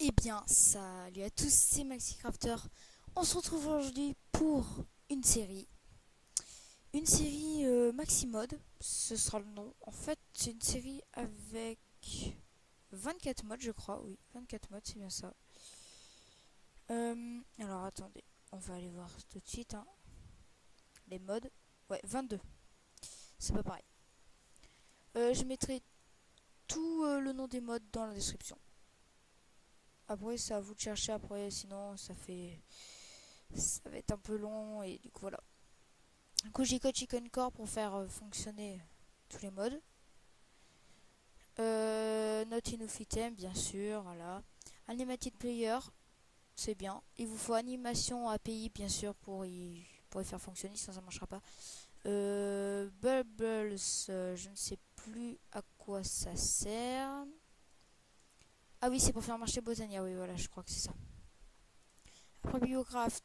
Eh bien, salut à tous, c'est MaxiCrafter. On se retrouve aujourd'hui pour une série. Une série Maximode, ce sera le nom. En fait, c'est une série avec 24 modes, je crois. Oui, 24 modes, c'est bien ça. Alors, attendez, on va aller voir tout de suite, hein. Les modes. Ouais, 22. C'est pas pareil. Je mettrai tout le nom des modes dans la description. Après, c'est à vous de chercher après, sinon ça va être un peu long et du coup voilà. Du coup, j'ai code Chicken Core pour faire fonctionner tous les modes. Not enough item, bien sûr, voilà. Animated player, c'est bien. Il vous faut animation API, bien sûr, pour y faire fonctionner, sinon ça ne marchera pas. Bubbles, je ne sais plus à quoi ça sert. Ah oui, c'est pour faire marcher Botania, oui, voilà, je crois que c'est ça. Après Bibliocraft,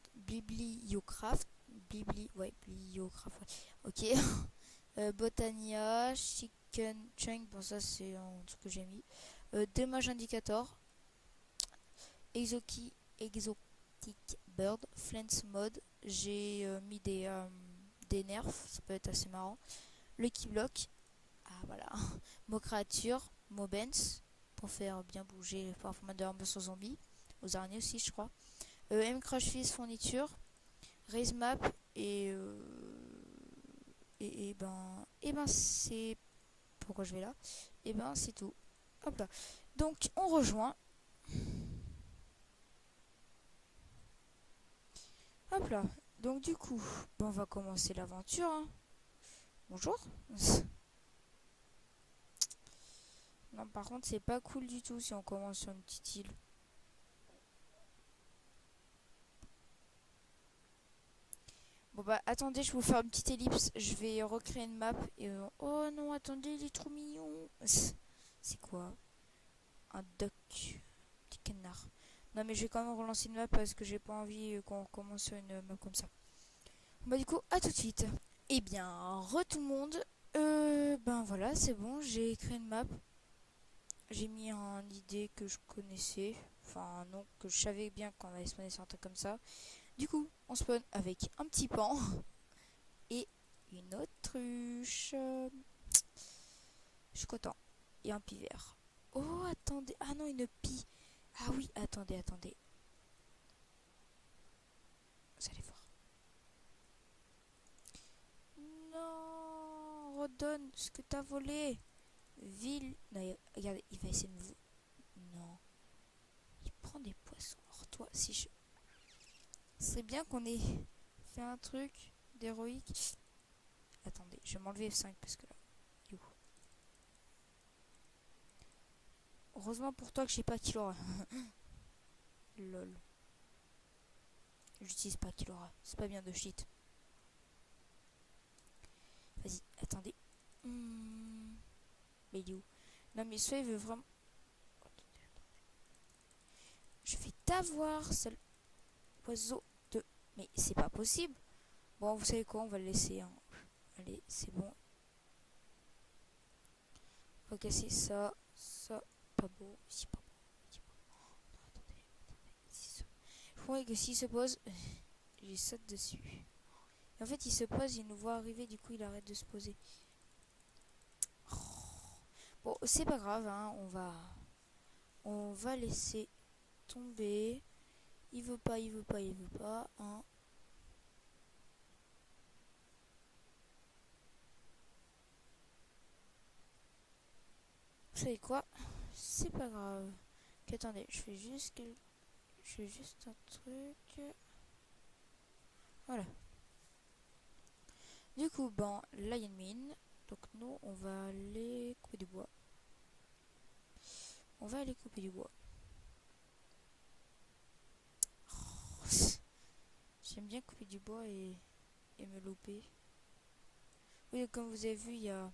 ouais, Bibliocraft, ouais. Ok. Botania, Chicken Chunk, bon ça c'est un truc que j'ai mis. Damage Indicator, Exotic Bird, Flens Mode, j'ai mis des nerfs, ça peut être assez marrant. Lucky Block, ah voilà. Mo Créature, Mobens, pour faire bien bouger, pour format de armes aux zombies, aux araignées aussi je crois. M Crash Fist Fourniture, Raise Map et ben c'est pourquoi je vais là. Et ben c'est tout. Hop là. Donc on rejoint. Hop là. Donc du coup, on va commencer l'aventure, hein. Bonjour. Non, par contre, c'est pas cool du tout si on commence sur une petite île. Bon bah attendez, je vais vous faire une petite ellipse. Je vais recréer une map et oh non, attendez, il est trop mignon. C'est quoi? Un duck. Petit canard. Non mais je vais quand même relancer une map parce que j'ai pas envie qu'on commence sur une map comme ça. Bah du coup, à tout de suite. Eh bien, tout le monde. Ben voilà, c'est bon, j'ai créé une map. J'ai mis une idée que je connaissais. Enfin, non, que je savais bien qu'on allait spawner sur un truc comme ça. Du coup, on spawn avec un petit pan et une autruche. Je suis content. Et un pivert. Oh, attendez. Ah non, une pie. Ah oui, attendez. Vous allez voir. Non, redonne ce que t'as volé. Ville. Non, regardez, il va essayer de vous. Non. Il prend des poissons. Or, toi, si je. Ce serait bien qu'on ait fait un truc d'héroïque. Attendez, je vais m'enlever F5 parce que là. You. Heureusement pour toi que j'ai pas Killora. Lol. J'utilise pas Killora. C'est pas bien de cheat. Vas-y, attendez. Mais il est où? Non, mais soit il veut vraiment. Je vais t'avoir, seul oiseau de. Mais c'est pas possible. Bon, vous savez quoi? On va le laisser, hein. Allez, c'est bon. On va casser ça. Ça. Pas beau. Ici, pas beau. Ici, pas beau. Non, attendez. Je crois que s'il se pose, j'ai saute dessus. Et en fait, il se pose, il nous voit arriver, du coup, il arrête de se poser. Oh. Bon, c'est pas grave, hein. On va laisser tomber. Il veut pas, hein. Vous savez quoi? C'est pas grave. Attendez, je fais juste un truc. Voilà. Du coup, bon, là il y a une mine. Donc nous, on va aller couper du bois. Oh, j'aime bien couper du bois et me louper. Oui, comme vous avez vu, il y a.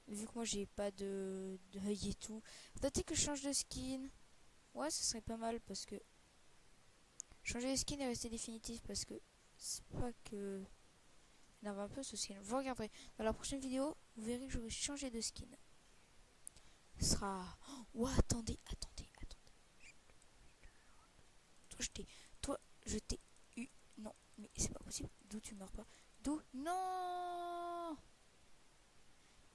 Vu que moi j'ai pas de œil et tout. Peut-être que je change de skin. Ouais, ce serait pas mal parce que. Changer de skin et rester définitif parce que c'est pas que. Il en va un peu ce skin. Vous regarderez. Dans la prochaine vidéo, vous verrez que j'aurai changé de skin. Ce sera... Oh, attendez. Toi, je t'ai eu... Non, mais c'est pas possible. D'où tu meurs pas? D'où? Non!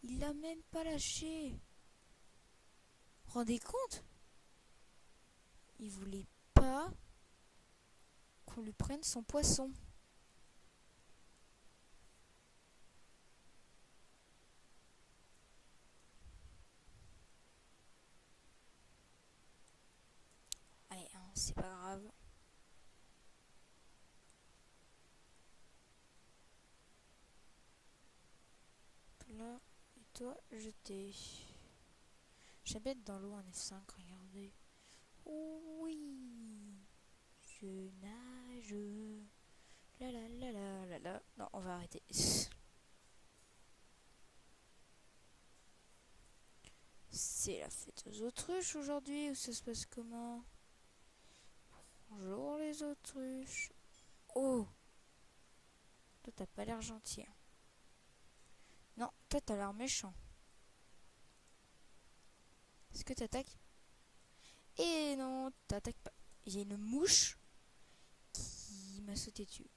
Il l'a même pas lâché. Rendez compte? Il voulait pas qu'on lui prenne son poisson. Allez, hein, c'est pas grave. Là, et toi, je t'ai... J'habite dans l'eau en F5, regardez. Oui, je nage. La la la la la la. Non, on va arrêter. C'est la fête aux autruches aujourd'hui, ou ça se passe comment? Bonjour les autruches. Oh, toi t'as pas l'air gentil, hein. Non, toi t'as l'air méchant. Est-ce que t'attaques? Et non, t'attaques pas. J'ai une mouche qui m'a sauté dessus.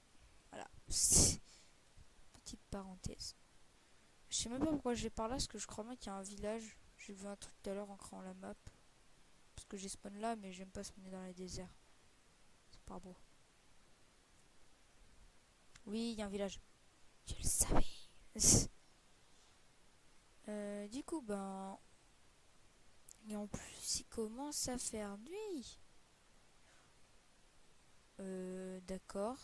Voilà. Petite parenthèse. Je sais même pas pourquoi j'ai par là, parce que je crois bien qu'il y a un village. J'ai vu un truc tout à l'heure en créant la map. Parce que j'ai spawn là, mais j'aime pas spawner dans les déserts. C'est pas beau. Oui, il y a un village. Je le savais. Du coup, ben... Et en plus, il commence à faire nuit. D'accord.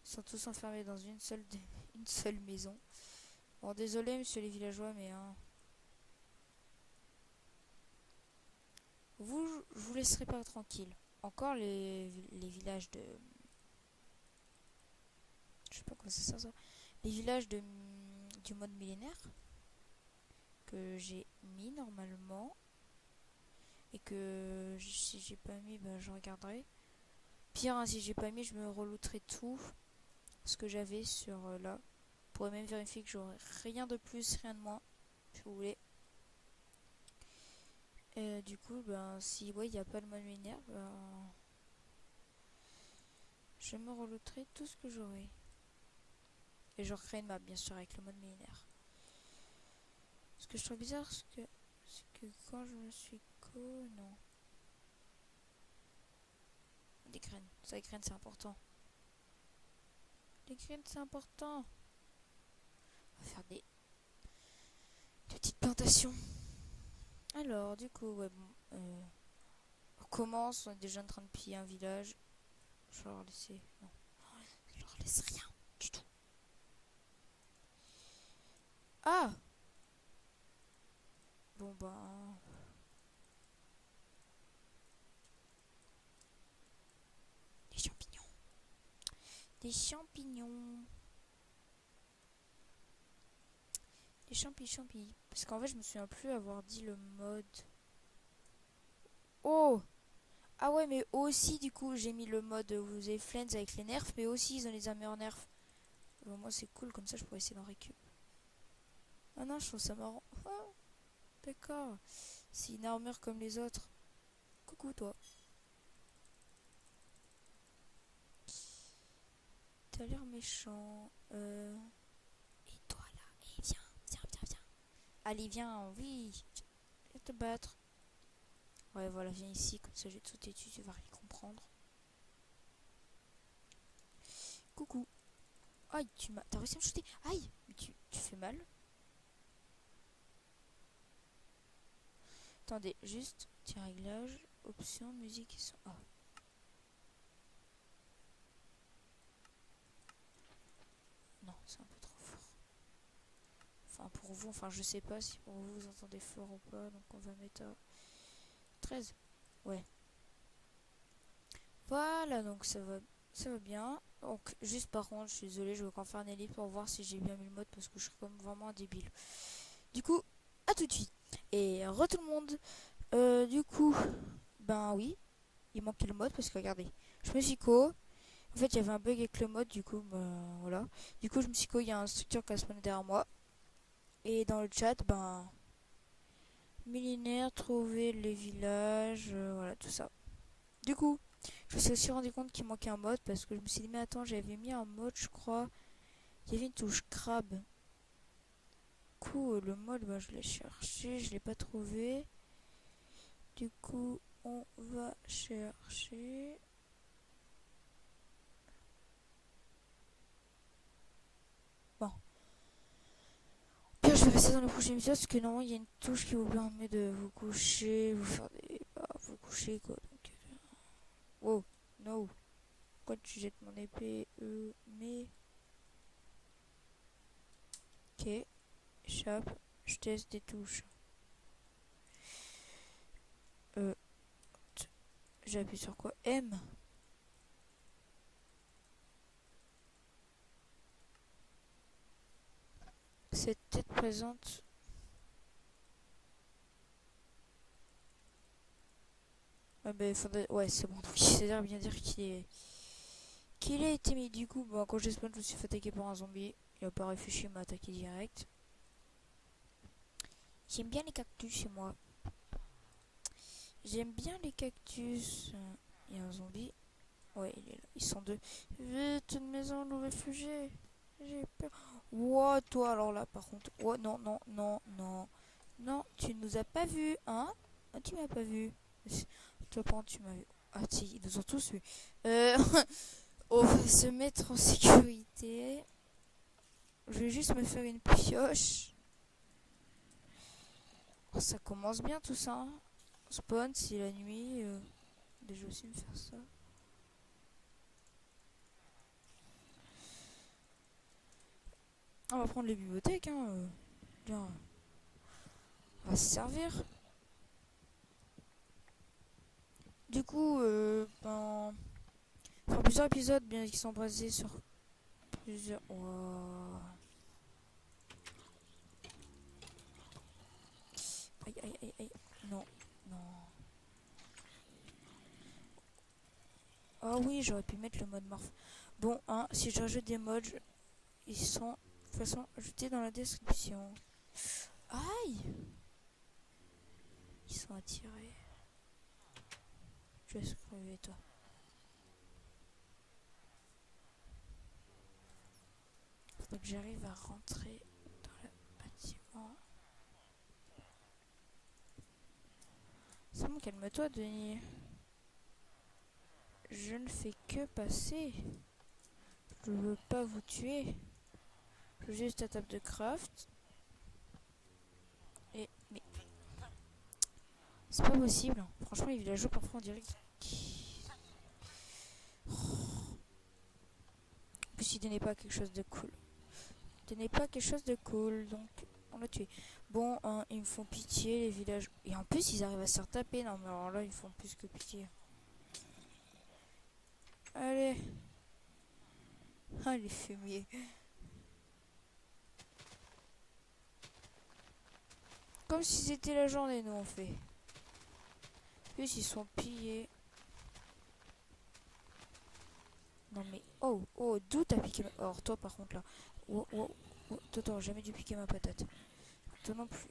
Ils sont tous enfermés dans une seule maison. Bon, désolé, monsieur les villageois, mais... Hein, je vous laisserai pas tranquille. Encore les villages de... Je sais pas comment ça sert ça. Les villages du mode millénaire. Que j'ai mis normalement. Et que si j'ai pas mis, ben, je regarderai. Pire, hein, si j'ai pas mis, je me relooterai tout ce que j'avais sur là. Je pourrais même vérifier que j'aurai rien de plus, rien de moins, si vous voulez. Du coup, ben, si ouais, il n'y a pas le mode millénaire, ben, je me relooterai tout ce que j'aurai. Et je recrée une map, bien sûr, avec le mode millénaire. Ce que je trouve bizarre, c'est que quand je me suis non. Des graines. Ça, les graines, c'est important. Les graines, c'est important. On va faire des petites plantations. Alors, du coup, ouais, bon. On commence, on est déjà en train de piller un village. Je vais leur laisser. Non. Je leur laisse rien du tout. Ah! Bon, ben. Des champignons. Des champignons. Des champis. Parce qu'en fait, je me souviens plus avoir dit le mode. Oh! Ah ouais, mais aussi, du coup, j'ai mis le mode vous avez Flens avec les nerfs, mais aussi, ils ont les armures nerfs. Bon, moi, c'est cool, comme ça, je pourrais essayer d'en récup. Ah non, je trouve ça marrant. Ah, d'accord. C'est une armure comme les autres. Coucou, toi. T'as l'air méchant. Et toi, là. Et viens. Allez, viens, oui. Viens te battre. Ouais, voilà, viens ici, comme ça, je vais te sauter dessus, tu vas rien comprendre. Coucou. Aïe, t'as réussi à me shooter. Aïe, mais tu fais mal. Attendez, juste, petit réglage, options, musique et son. Oh. Non, c'est un peu trop fort. Enfin, pour vous, enfin, je sais pas si pour vous, vous entendez fort ou pas, donc on va mettre à 13. Ouais. Voilà, donc ça va bien. Donc, juste par contre, je suis désolée, je vais encore faire un élite pour voir si j'ai bien mis le mode parce que je suis comme vraiment un débile. Du coup, à tout de suite. Et re tout le monde. Du coup, ben oui, il manquait le mode parce que regardez, je me suis co. En fait, il y avait un bug avec le mode, du coup, ben voilà. Du coup, je me suis co, il y a un structure qui a spawné derrière moi. Et dans le chat, ben Millénaire, trouver les villages, voilà tout ça. Du coup, je me suis aussi rendu compte qu'il manquait un mode parce que je me suis dit mais attends, j'avais mis un mode je crois. Il y avait une touche crabe. Du coup, le mode, bah, je l'ai cherché, je l'ai pas trouvé. Du coup, on va chercher. Bon, puis je vais passer dans le prochain épisode parce que non, il y a une touche qui vous permet de vous coucher, vous faire des. Bah, vous coucher quoi. Donc, wow, no. Pourquoi tu jettes mon épée mais. Ok, échappe. Je teste des touches. Euh, J'appuie sur quoi? M. Cette tête présente. Ah bah, faudrait... Ouais, c'est bon. Donc, c'est-à-dire bien dire qu'il a été mis. Du coup, bon, quand j'ai spawn, je me suis fait attaquer par un zombie. Il a pas réfléchi, il m'a attaqué direct. J'aime bien les cactus chez moi. J'aime bien les cactus. Il y a un zombie. Ouais, il est là. Ils sont deux. Vite, une maison, nous réfugiés. J'ai peur. Ouah, toi, alors là, par contre. Oh, non, non, non, non. Non, tu nous as pas vus, hein? Ah, tu m'as pas vu. Toi, par contre, tu m'as vu. Ah, si, ils nous ont tous vus. Euh, on va se mettre en sécurité. Je vais juste me faire une pioche. Oh, ça commence bien tout ça. Hein. Spawn, c'est la nuit. Déjà aussi me faire ça. On va prendre les bibliothèques. Hein. Bien, on va se servir. Du coup, faire plusieurs épisodes bien qui sont basés sur plusieurs. Wow. Aïe aïe aïe aïe. Non, non. Ah oui, j'aurais pu mettre le mode morph. Bon, hein, si je rajoute des mods, ils sont de toute façon ajoutés dans la description. Aïe! Ils sont attirés. Je vais se crever, toi. Faut que j'arrive à rentrer dans le bâtiment. C'est bon, calme-toi, Denis. Je ne fais que passer. Je veux pas vous tuer. Je veux juste la table de craft. Et. Mais. C'est pas possible. Franchement, les villageois, parfois, on dirait qu'ils. En plus, il donnait pas quelque chose de cool. Il donnait pas quelque chose de cool. Donc, on l'a tué. Bon, hein, ils me font pitié, les villages. Et en plus, ils arrivent à se retaper. Non, mais alors là, ils font plus que pitié. Allez. Ah, les fumiers. Comme si c'était la journée, nous, on fait. En plus, ils sont pillés. Non, mais. Oh, oh, d'où t'as piqué ma. Or, toi, par contre, là. Oh, oh, oh. Toi, t'aurais jamais dû piquer ma patate. Toi non plus.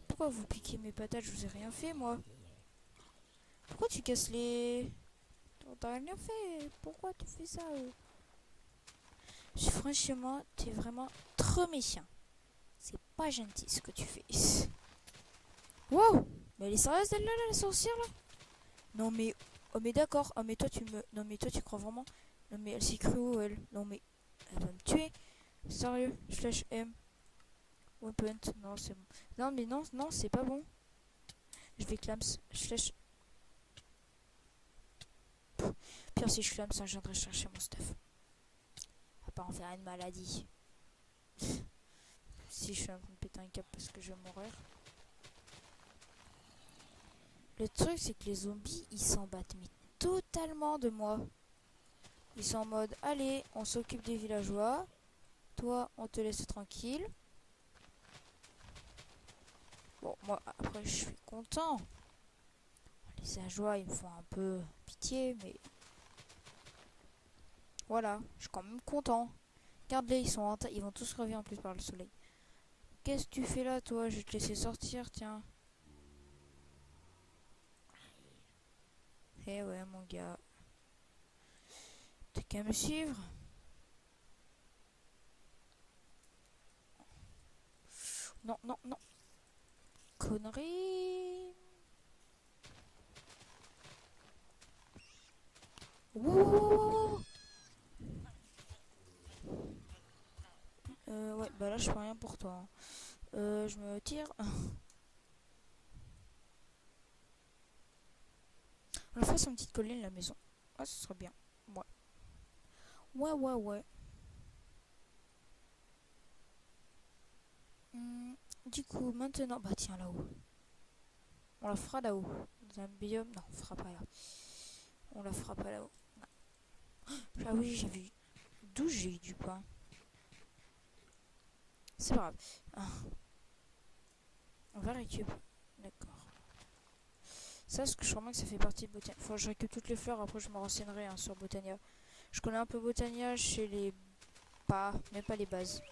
Pourquoi vous piquez mes patates? Je vous ai rien fait, moi. Pourquoi tu casses les. T'as rien fait. Pourquoi tu fais ça Franchement, t'es vraiment trop méchant. C'est pas gentil ce que tu fais. Wow. Mais elle est sérieuse celle-là, la sorcière là? Non mais. Oh mais d'accord. Oh mais toi tu me. Non mais toi tu crois vraiment. Non mais elle s'est crue où elle? Non mais. Elle va me tuer. Sérieux. Slash M. Weapon. Non c'est bon. Non mais non, non c'est pas bon. Je vais clams. Slash. Pire si je clams, hein, je viendrai chercher mon stuff. À pas en faire une maladie. Si je suis en train de péter un câble parce que je vais mourir. Le truc, c'est que les zombies, ils s'en battent mais totalement de moi. Ils sont en mode, allez, on s'occupe des villageois. Toi, on te laisse tranquille. Bon, moi, après, je suis content. Les villageois, ils me font un peu pitié, mais... Voilà, je suis quand même content. Regarde-les, ils vont tous crever en plus par le soleil. Qu'est-ce que tu fais là, toi? Je vais te laisser sortir, tiens. Eh ouais, mon gars. T'as qu'à me suivre. Non, non, non. Connerie. Wouh. Ouais, bah là, je fais rien pour toi, hein. Je me tire. On va faire sur une petite colline, la maison. Ah, ce serait bien. Ouais. Ouais, ouais, ouais. Hmm, du coup, maintenant... Bah tiens, là-haut. On la fera là-haut. Dans un biome... Non, on fera pas là. On la fera pas là-haut. Ah oui, j'ai vu. D'où j'ai eu du pain? C'est pas grave. Ah, on va récupérer. D'accord. Ça, ce que je crois que ça fait partie de Botania. Faut que je récupère toutes les fleurs, après je me renseignerai hein, sur Botania. Je connais un peu Botania chez les pas, mais pas les bases.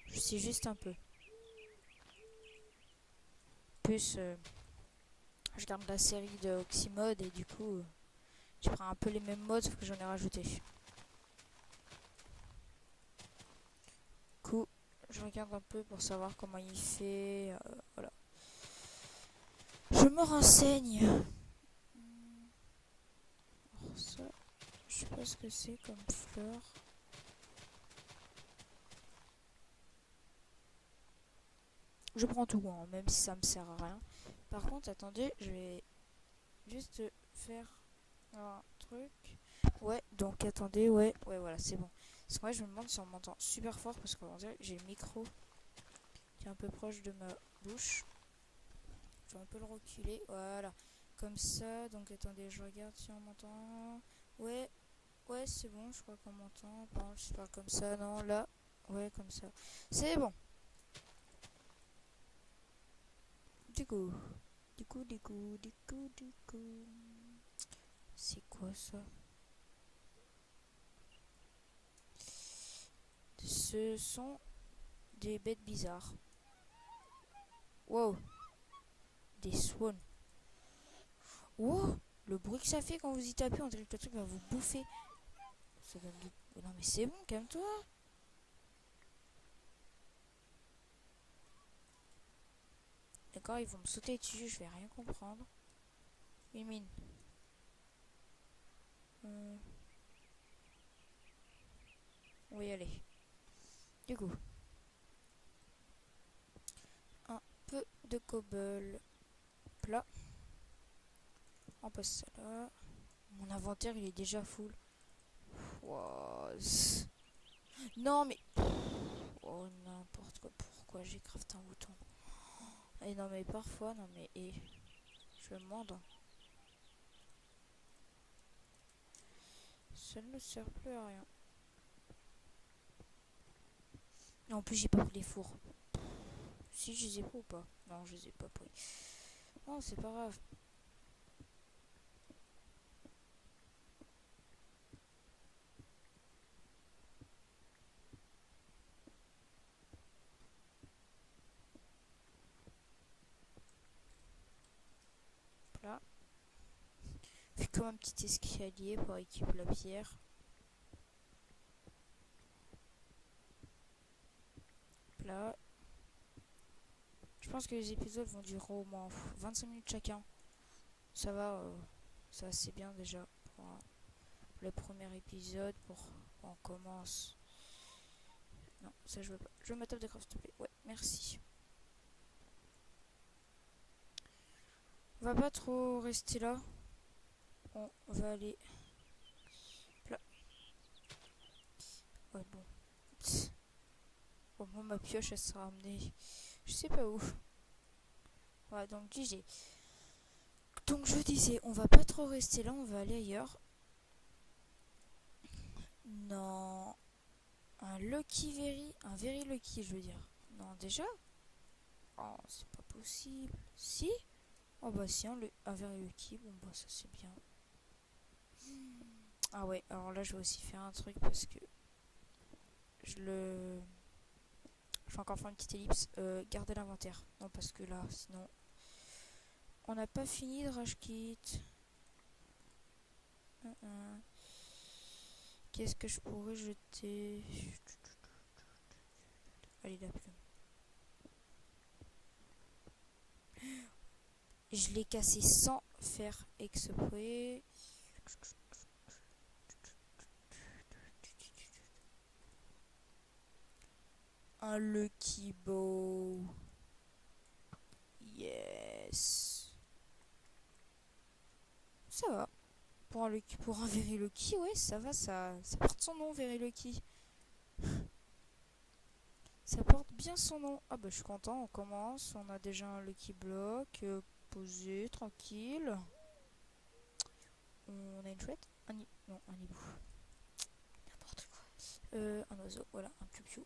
Je sais juste un peu. Plus, je regarde la série de Oxymode et du coup, je prends un peu les mêmes modes sauf que j'en ai rajouté. Du coup, je regarde un peu pour savoir comment il fait. Voilà. Je me renseigne. Alors ça, je sais pas ce que c'est comme fleur. Je prends tout, hein, même si ça me sert à rien. Par contre, attendez, je vais juste faire un truc. Ouais, donc attendez, ouais, voilà, c'est bon. Parce que moi, je me demande si on m'entend super fort parce qu'on dirait que j'ai le micro qui est un peu proche de ma bouche. Je vais un peu le reculer, voilà. Comme ça, donc attendez, je regarde si on m'entend. Ouais, ouais, c'est bon, je crois qu'on m'entend. Par contre, je parle comme ça, non, là. Ouais, comme ça. C'est bon. Du coup, du coup. C'est quoi ça? Ce sont des bêtes bizarres. Wow, des swans. Wow, le bruit que ça fait quand vous y tapez, on dirait que le truc va vous bouffer. Ça donne du... Non mais c'est bon, calme-toi. D'accord, ils vont me sauter dessus, je vais rien comprendre. Une mine. On va y aller. Du coup, un peu de cobble plat. On passe ça là. Mon inventaire il est déjà full. Wow. Non mais... Oh n'importe quoi. Pourquoi j'ai crafté un bouton? Et non mais parfois, non mais... Et... Je me demande. Ça ne sert plus à rien. En plus j'ai pas pris les fours. Si je les ai pris ou pas? Non, je les ai pas pris. Oh, c'est pas grave. Là. Puis comme un petit escalier pour équiper la pierre. Là. Je pense que les épisodes vont durer au moins 25 minutes chacun. Ça va, c'est assez bien déjà pour le premier épisode. Pour on commence. Non, ça je veux pas. Je veux ma table de craft s'il te plaît. Ouais, merci. On va pas trop rester là. On va aller là. Ouais, bon. Au moins ma pioche elle sera amenée. Je sais pas où. Voilà, donc GG. Donc je disais, on va pas trop rester là, on va aller ailleurs. Non. Un very lucky, je veux dire. Non, déjà? Oh, c'est pas possible. Si? Oh bah si, un very lucky, bon bah ça c'est bien. Ah ouais, alors là je vais aussi faire un truc parce que je le... Je vais encore faire une petite ellipse. Garder l'inventaire. Non, parce que là, sinon... On n'a pas fini de rage kit. Qu'est-ce que je pourrais jeter? Allez, la plume. Je l'ai cassé sans faire exprès. Un Lucky Bow. Yes. Ça va. Pour un Very Lucky, ouais, ça va, ça porte son nom, Very Lucky. Ça porte bien son nom. Ah bah je suis content, on commence. On a déjà un Lucky Block. Posé, tranquille. On a une chouette. Non, un hibou. N'importe quoi. Un oiseau, voilà, un piou-piou.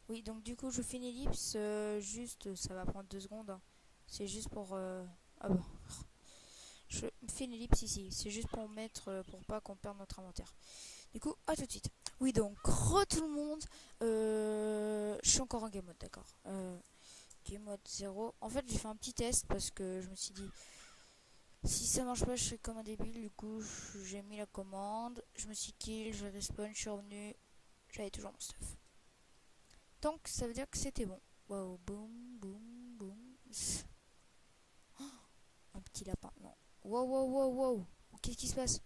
Oui, donc du coup, je fais une ellipse. Juste, ça va prendre 2 secondes. Hein. C'est juste pour... Ah bah. Je fais une ellipse ici. C'est juste pour mettre... pour pas qu'on perde notre inventaire. Du coup, à tout de suite. Oui, donc, tout le monde. Je suis encore en game mode, d'accord. Game mode 0. En fait, j'ai fait un petit test parce que je me suis dit... Si ça marche pas, je serai comme un débile. Du coup, j'ai mis la commande. Je me suis kill, j'ai respawn, je suis revenu. J'avais toujours mon stuff. Donc, ça veut dire que c'était bon. Wow, boum, boum, boum. Oh, un petit lapin, non. Wow, wow, wow, wow. Qu'est-ce qui se passe?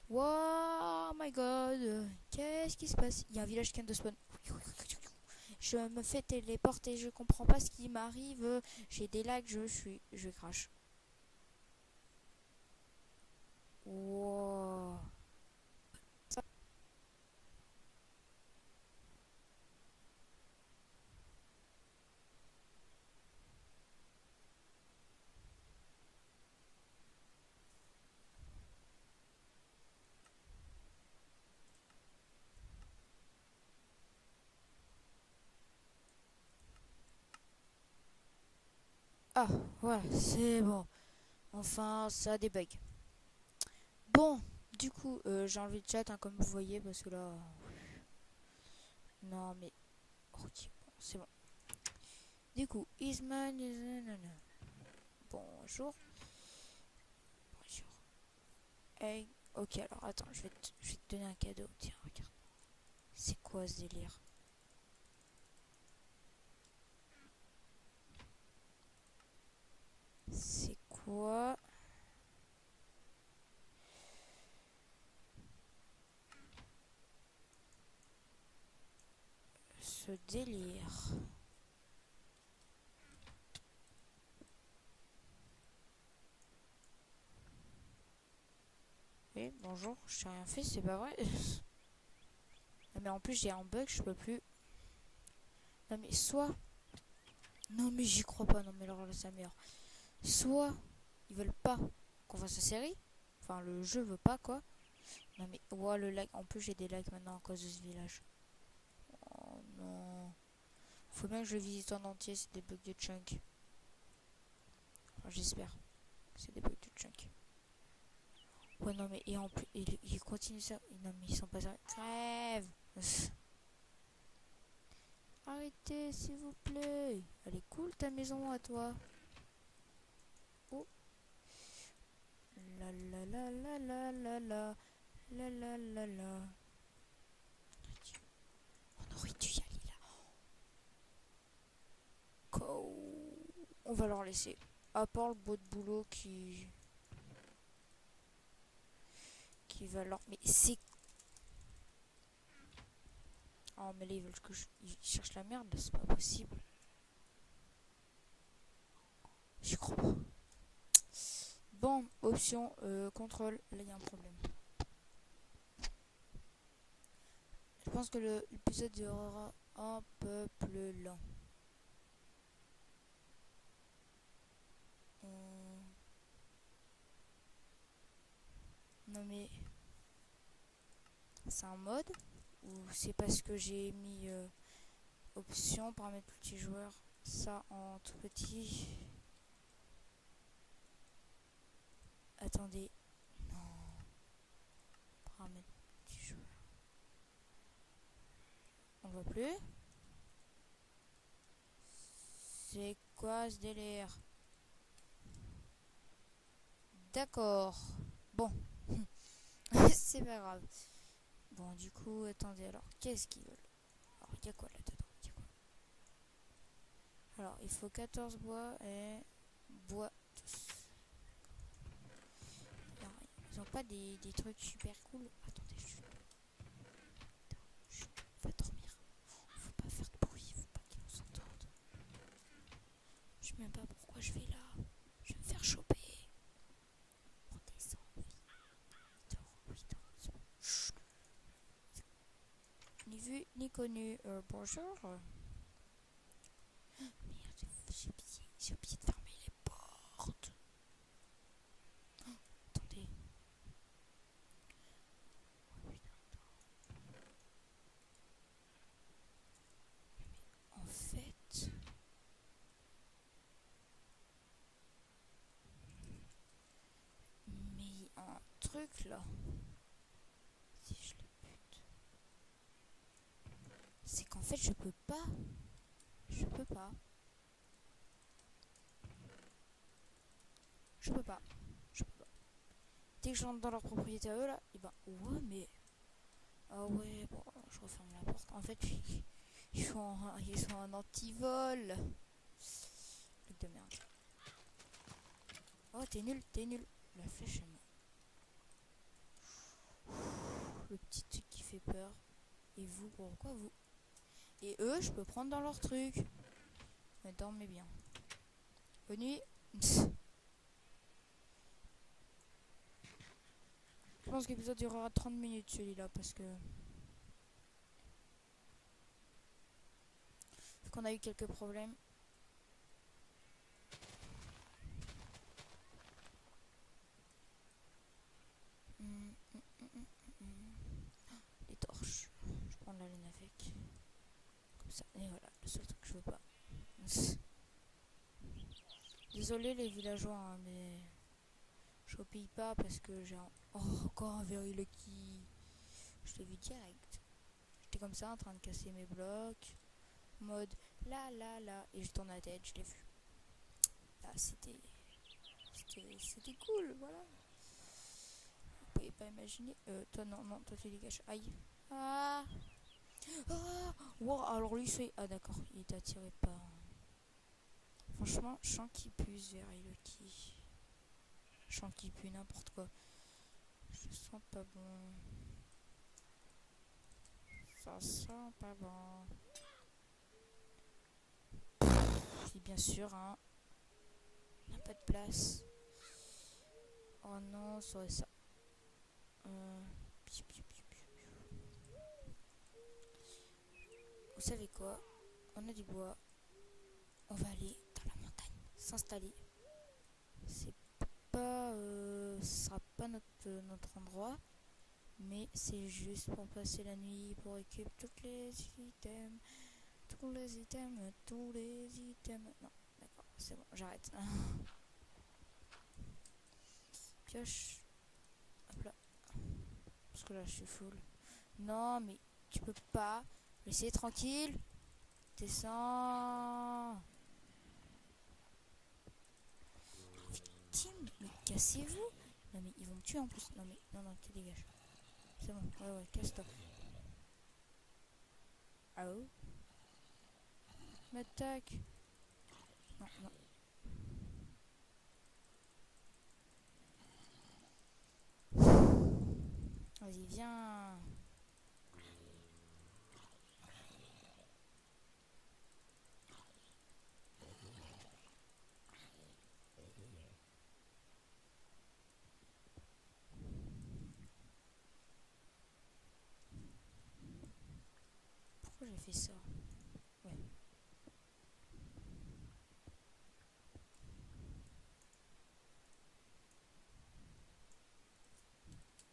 Wow, my god. Qu'est-ce qui se passe? Il y a un village qui vient de spawn. Je me fais téléporter, je comprends pas ce qui m'arrive. J'ai des lags, je crash. Wow. Ah, voilà, c'est bon. Enfin, ça débug. Bon, du coup, j'ai enlevé le chat, hein, comme vous voyez, parce que là... Non, mais... Ok, bon, c'est bon. Du coup, Isman... Bonjour. Bonjour. Hey. Ok, alors, attends, je vais te donner un cadeau. Tiens, regarde. C'est quoi ce délire? C'est quoi ce délire? Oui, bonjour, je t'ai rien fait, c'est pas vrai. Ah, mais en plus, j'ai un bug, je peux plus... Non, mais soit... Non, mais j'y crois pas, non, mais alors là, ça meurt. Soit, ils veulent pas qu'on fasse la série. Enfin, le jeu veut pas, quoi. Non, mais... Ouais, le lag... En plus, j'ai des lags maintenant à cause de ce village. Oh, non. Faut bien que je le visite en entier, c'est des bugs de chunk. Enfin, j'espère que c'est des bugs de chunk. Ouais, non, mais... Et en plus, il continue ça. Non, mais ils sont pas sérieux. Crève. Arrêtez, s'il vous plaît. Elle est cool, ta maison, à toi. Oh. La la la la la la la. La la la la. On aurait dû y aller là. On va leur laisser. À part le beau de boulot qui va leur... Mais c'est... Oh mais là ils veulent que ils cherchent la merde, c'est pas possible. J'y crois pas. Bon, option, contrôle, là il y a un problème. Je pense que l'épisode durera un peu plus lent. Non mais... C'est un mode ou c'est parce que j'ai mis option paramètres multijoueur ça en tout petit. Attendez, non, paramètres multijoueur. on le voit plus. C'est quoi ce délire? D'accord. Bon. C'est pas grave. Bon, du coup, attendez, alors, qu'est-ce qu'ils veulent? Alors, il y a quoi là-dedans? Alors, il faut 14 bois et bois tous. Alors, ils ont pas des trucs super cool. Attendez, chut, va dormir. Faut pas faire de bruit, faut pas qu'ils nous entendent. Je sais même pas pourquoi je vais là. Je vais me faire choper. On descend, oui. Oui, c'est bon. Chut. Ni vu, ni connu. Bonjour. Merde, j'ai oublié de fermer les portes. Attendez. Oh, putain, en fait... Mais il y a un truc là. Si je le bute. C'est qu'en fait je peux pas. Je peux pas. Je peux pas. Je peux pas. Dès que je rentre dans leur propriété à eux là, et ben ouais mais. Ah ouais, bon, je referme la porte. En fait, ils sont en antivol. Truc de merde. Oh, t'es nul, t'es nul. La flèche est morte. Le petit truc qui fait peur. Et vous, pourquoi vous? Et eux, je peux prendre dans leur truc. Mais dormez bien. Bonne nuit. Je pense que l'épisode durera 30 minutes celui-là parce que... Vu qu'on a eu quelques problèmes. Les torches. Je prends de la laine avec. Comme ça. Et voilà, le seul truc que je veux pas. Désolé les villageois, hein, mais... Je repille pas parce que j'ai un... Oh, encore un very lucky. Je l'ai vu direct. J'étais comme ça en train de casser mes blocs. Mode là, là, là. Et je tourne la tête, je l'ai vu. Là, c'était cool, voilà. Vous pouvez pas imaginer. Toi, non, non, toi, tu dégages. Aïe. Ah. Ah. Wow, alors lui, c'est... Ah, d'accord, il est attiré par... Franchement, je sens qu'il pue ce very lucky. Je sens qu'il pue n'importe quoi. Je sens pas bon. Ça sent pas bon. Puis bien sûr, hein, on n'a pas de place. Oh non, ça aurait ça. Vous savez quoi? On a du bois. On va aller dans la montagne, s'installer. C'est pas, ce sera pas notre endroit, mais c'est juste pour passer la nuit, pour récupérer tous les items. Non, d'accord, c'est bon, j'arrête. Pioche. Hop là. Parce que là, je suis full. Non, mais tu peux pas laisser tranquille. Descends. Victime, mais cassez-vous. Non, mais ils vont me tuer en plus. Non, mais non, non, tu dégages. C'est bon, ouais, casse-toi. Ah oh. M'attaque. Non, non. Vas-y, viens. Pourquoi j'ai fait ça? Ouais.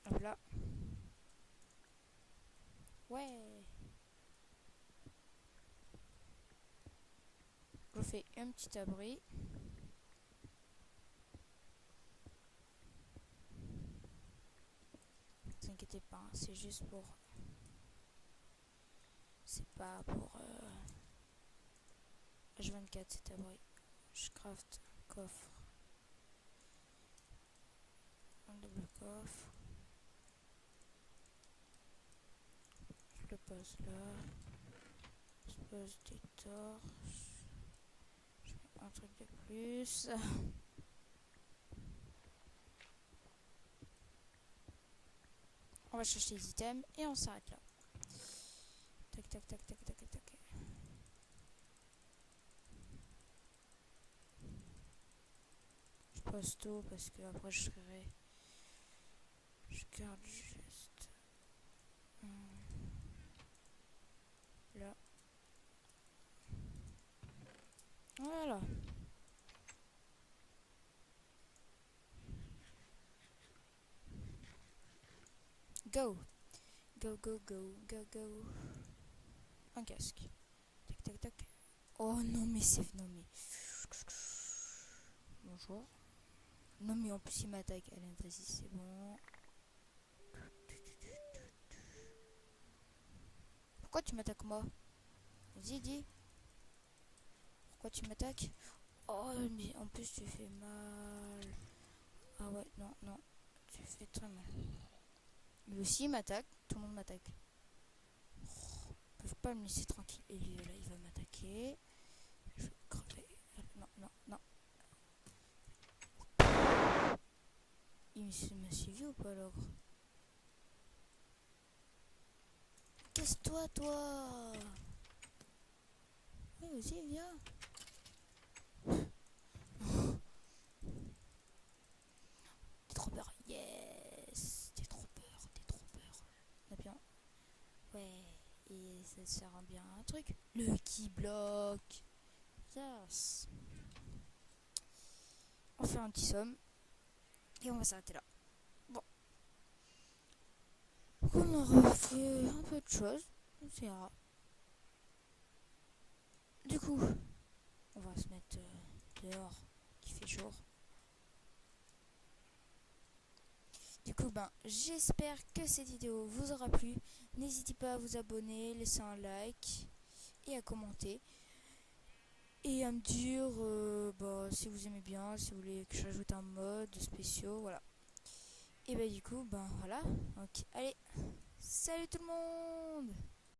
Hop là. Ouais. Je fais un petit abri. Ne vous inquiétez pas, c'est juste pour... c'est pas pour H24 c'est abri. Je craft un coffre. Un double coffre. Je le pose là. Je pose des torches. Je mets un truc de plus. On va chercher les items et on s'arrête là. Tac tac tac tac tac tac. Je pose tout parce que après je serai. Je garde juste. Là. Voilà. Go. Go, go, go, go, go. Un casque. Tac, tac, tac. Oh non, mais c'est... Non, mais... Bonjour. Non, mais en plus, il m'attaque. Allez, vas-y, c'est bon. Pourquoi tu m'attaques, moi? Vas-y, dis. Pourquoi tu m'attaques? Oh, mais en plus, tu fais mal. Ah ouais, non, non. Tu fais très mal. Lui aussi, il m'attaque. Tout le monde m'attaque. Ils peuvent pas me laisser tranquille. Et lui, là, il va m'attaquer. Je vais crever. Non, non, non. Il m'a suivi ou pas, alors? Casse-toi, toi! Oui, vas-y, viens. T'es trop peur. Yes! T'es trop peur, t'es trop peur. On a bien. Ouais, et ça sert à bien un truc. Le qui bloque. Yes. On fait un petit somme. Et on va s'arrêter là. Bon. On a refait un peu de choses. C'est rare. Du coup, on va se mettre dehors. Qui fait jour. Du coup, j'espère que cette vidéo vous aura plu. N'hésitez pas à vous abonner, laisser un like et à commenter. Et à me dire si vous aimez bien, si vous voulez que j'ajoute un mode spécial, voilà. Et du coup, voilà. Donc, allez, salut tout le monde!